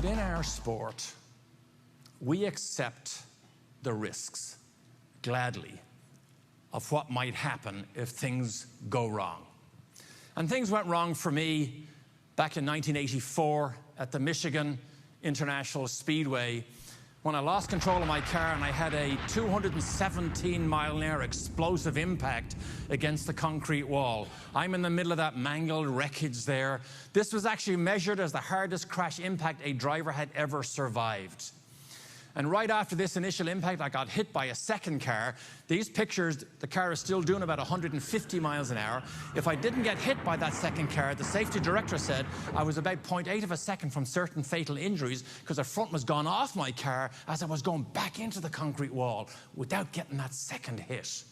But in our sport, we accept the risks gladly of what might happen if things go wrong. And things went wrong for me back in 1984 at the Michigan International Speedway when I lost control of my car and I had a 217-mile-an-hour explosive impact against the concrete wall. I'm in the middle of that mangled wreckage there. This was actually measured as the hardest crash impact a driver had ever survived. And right after this initial impact, I got hit by a second car. These pictures, the car is still doing about 150 miles an hour. If I didn't get hit by that second car, the safety director said I was about 0.8 of a second from certain fatal injuries because the front was gone off my car as I was going back into the concrete wall without getting that second hit.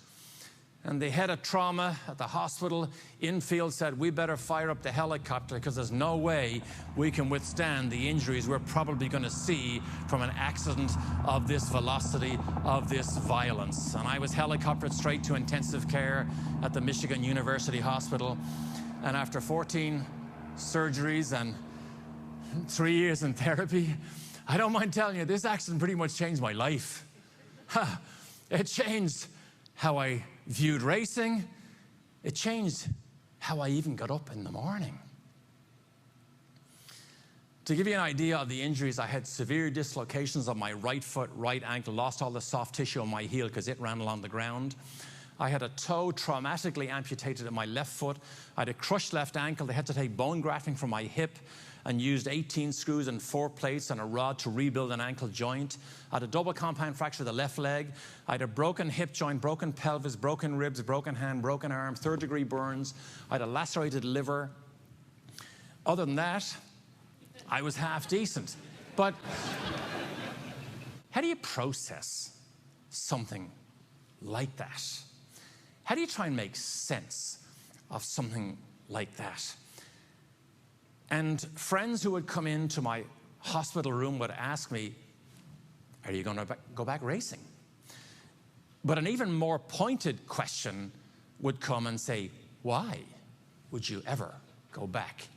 And the head of trauma at the hospital infield said, we better fire up the helicopter because there's no way we can withstand the injuries we're probably going to see from an accident of this velocity, of this violence. And I was helicoptered straight to intensive care at the Michigan University Hospital. And after 14 surgeries and 3 years in therapy, I don't mind telling you, this accident pretty much changed my life. It changed how I viewed racing. It changed how I even got up in the morning. To give you an idea of the injuries, I had severe dislocations of my right foot, right ankle, lost all the soft tissue on my heel because it ran along the ground. I had a toe traumatically amputated in my left foot. I had a crushed left ankle. They had to take bone grafting from my hip and used 18 screws and 4 plates and a rod to rebuild an ankle joint. I had a double compound fracture of the left leg. I had a broken hip joint, broken pelvis, broken ribs, broken hand, broken arm, 3rd-degree burns. I had a lacerated liver. Other than that, I was half decent. But how do you process something like that? How do you try and make sense of something like that? And friends who would come into my hospital room would ask me, are you going to go back racing? But an even more pointed question would come and say, why would you ever go back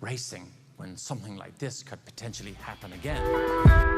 racing when something like this could potentially happen again?